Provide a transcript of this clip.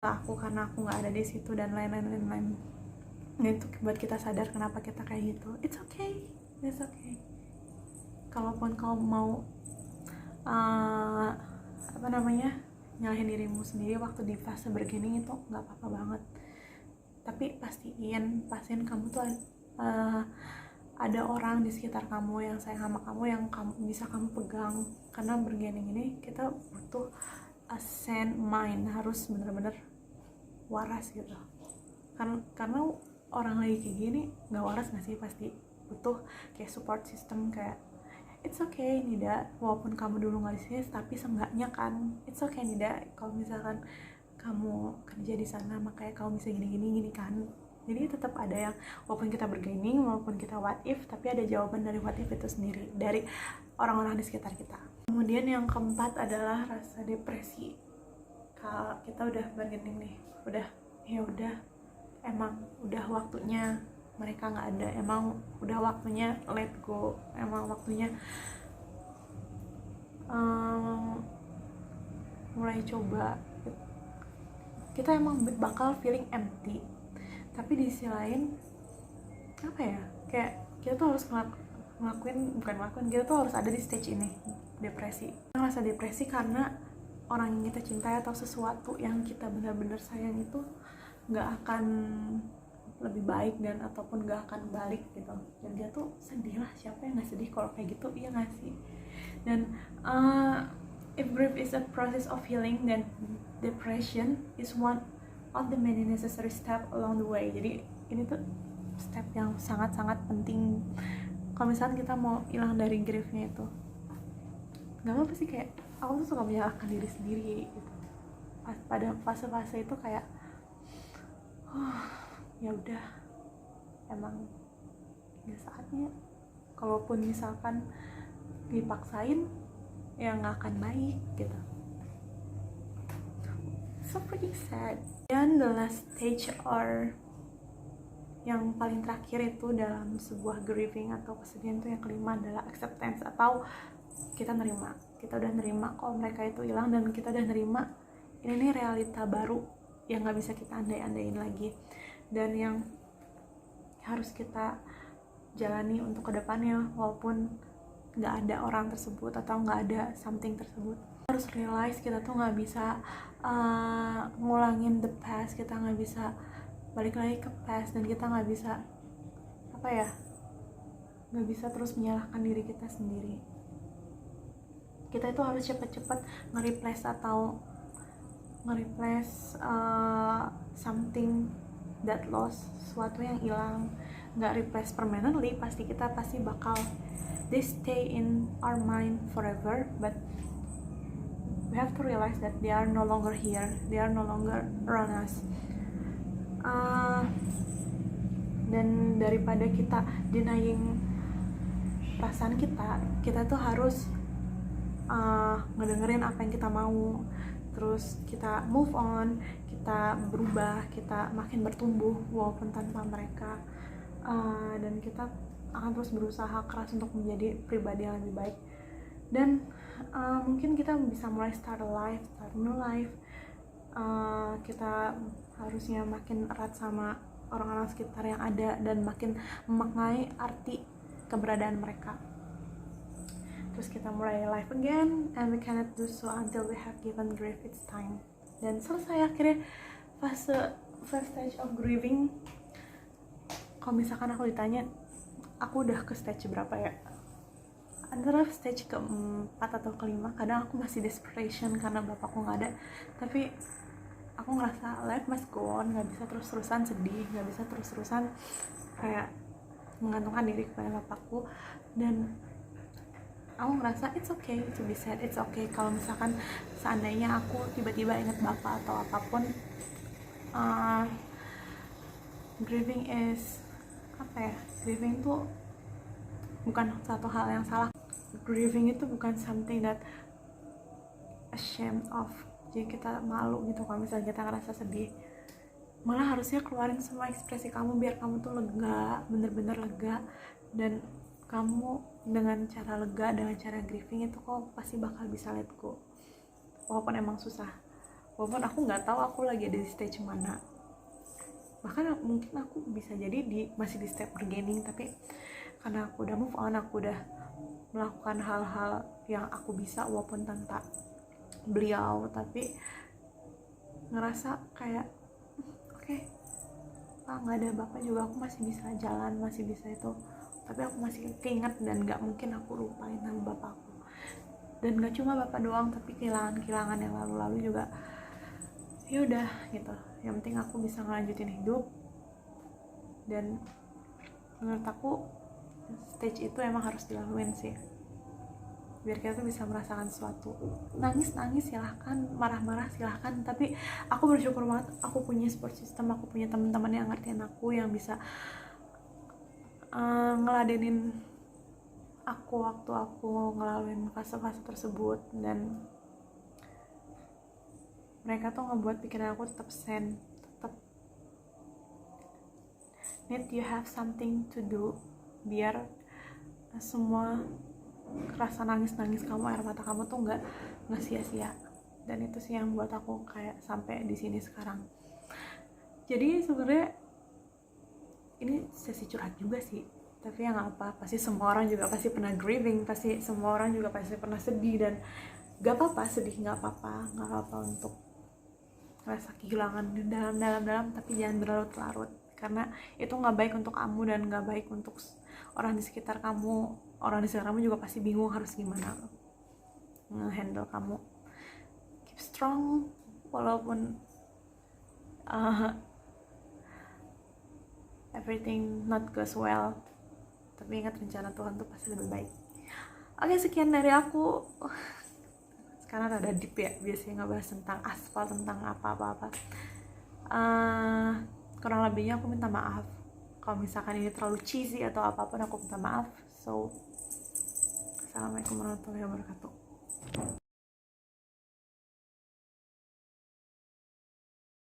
aku karena aku nggak ada di situ dan lain-lain. Nah, itu buat kita sadar kenapa kita kayak gitu. It's okay. Kalaupun kau mau nyalahin dirimu sendiri waktu di fase bergening, itu nggak apa-apa banget. Tapi pastiin kamu tuh ada orang di sekitar kamu yang sayang sama kamu, yang bisa kamu pegang. Karena bergening ini kita butuh a sane mind, harus bener-bener waras gitu. Karena orang lagi kayak gini nggak waras nggak sih, pasti butuh kayak support system, kayak it's okay Nida, walaupun kamu dulu nggak di sini, tapi seenggaknya kan it's okay Nida, kalau misalkan kamu kerja di sana makanya kamu bisa gini kan. Jadi tetap ada yang, walaupun kita bergaining, walaupun kita what if, tapi ada jawaban dari what if itu sendiri dari orang-orang di sekitar kita. Kemudian yang keempat adalah rasa depresi. Kalau kita udah bergaining nih, udah emang udah waktunya mereka nggak ada, emang udah waktunya let go, emang waktunya mulai coba. Kita emang bakal feeling empty, tapi di sisi lain kayak kita tuh harus kita tuh harus ada di stage ini, depresi. Ngerasa depresi karena orang yang kita cintai atau sesuatu yang kita benar-benar sayang itu nggak akan lebih baik dan ataupun nggak akan balik gitu. Dan dia tuh sedih lah, siapa yang nggak sedih kalau kayak gitu, iya nggak sih? Dan if grief is a process of healing, then depression is one of the many necessary step along the way. Jadi ini tuh step yang sangat-sangat penting kalau misalnya kita mau hilang dari griefnya itu. Gak apa sih, kayak aku tuh suka menyalahkan diri sendiri gitu. Pada fase-fase itu kayak ya udah, emang ya saatnya. Kalaupun misalkan dipaksain ya nggak akan baik gitu. So pretty sad. Dan the last stage, or yang paling terakhir itu dalam sebuah grieving atau kesedihan, itu yang kelima adalah acceptance, atau kita udah nerima kalau mereka itu hilang, dan kita udah nerima ini nih realita baru yang nggak bisa kita andai-andain lagi, dan yang harus kita jalani untuk kedepannya. Walaupun nggak ada orang tersebut atau nggak ada something tersebut, harus realize kita tuh nggak bisa ngulangin the past, kita nggak bisa balik lagi ke past, dan kita nggak bisa nggak bisa terus menyalahkan diri kita sendiri. Kita itu harus cepet-cepet nge-replace something that lost, sesuatu yang hilang. Nggak replace permanently, kita pasti bakal they stay in our mind forever, but we have to realize that they are no longer here, they are no longer around us. Dan daripada kita denying perasaan kita tuh harus ngedengerin apa yang kita mau, terus kita move on, kita berubah, kita makin bertumbuh walaupun tanpa mereka, dan kita akan terus berusaha keras untuk menjadi pribadi yang lebih baik. Dan mungkin kita bisa mulai start new life. Kita harusnya makin erat sama orang-orang sekitar yang ada dan makin memaknai arti keberadaan mereka. Terus kita mulai life again, and we cannot do so until we have given grief its time. Dan selesai akhirnya first stage of grieving. Kalau misalkan aku ditanya aku udah ke stage berapa ya, antara stage keempat atau kelima. Kadang aku masih desperation karena bapakku nggak ada, tapi aku ngerasa life must go on, nggak bisa terus-terusan sedih, nggak bisa terus-terusan kayak menggantungkan diri kepada bapakku. Dan aku ngerasa it's okay to be sad, it's okay kalau misalkan seandainya aku tiba-tiba ingat bapak atau apapun. Grieving is grieving tuh bukan satu hal yang salah. Grieving itu bukan something that ashamed of, jadi kita malu gitu kalau misalnya kita ngerasa sedih. Malah harusnya keluarin semua ekspresi kamu biar kamu tuh lega, bener-bener lega. Dan kamu dengan cara lega, dengan cara grieving itu kok pasti bakal bisa let go, walaupun emang susah, walaupun aku nggak tahu aku lagi ada di stage mana. Bahkan mungkin aku bisa jadi masih di step beginning, tapi karena aku udah move on, aku udah melakukan hal-hal yang aku bisa walaupun tanpa beliau, tapi ngerasa kayak oke, nggak ada bapak juga aku masih bisa jalan, masih bisa itu. Tapi aku masih keinget dan nggak mungkin aku lupain sama bapakku. Dan nggak cuma bapak doang, tapi kehilangan yang lalu-lalu juga ya udah gitu. Yang penting aku bisa ngelanjutin hidup. Dan menurut aku stage itu emang harus dilaluin sih, biar kita tuh bisa merasakan sesuatu. Nangis silahkan, marah silahkan, tapi aku bersyukur banget aku punya support system, aku punya teman-teman yang ngertiin aku, yang bisa ngeladenin aku waktu aku ngelaluin fase-fase tersebut. Dan mereka tuh ngebuat pikiran aku tetap need you have something to do, biar semua rasa nangis kamu, air mata kamu tuh nggak sia-sia. Dan itu sih yang buat aku kayak sampai di sini sekarang. Jadi sebenarnya ini sesi curhat juga sih, tapi ya nggak apa, pasti semua orang juga pasti pernah grieving, pasti semua orang juga pasti pernah sedih. Dan nggak apa-apa sedih, nggak apa-apa untuk rasa kehilangan dalam, tapi jangan berlarut-larut, karena itu nggak baik untuk kamu dan nggak baik untuk orang di sekitar kamu. Orang di sekitar kamu juga pasti bingung harus gimana nge-handle kamu. Keep strong, walaupun everything not goes well, tapi ingat rencana Tuhan tuh pasti lebih baik. Oke, sekian dari aku. Sekarang rada deep ya, biasanya ngebahas tentang aspal, tentang apa-apa. Kurang lebihnya aku minta maaf kalau misalkan ini terlalu cheesy atau apapun, aku minta maaf. So, assalamualaikum warahmatullahi wabarakatuh.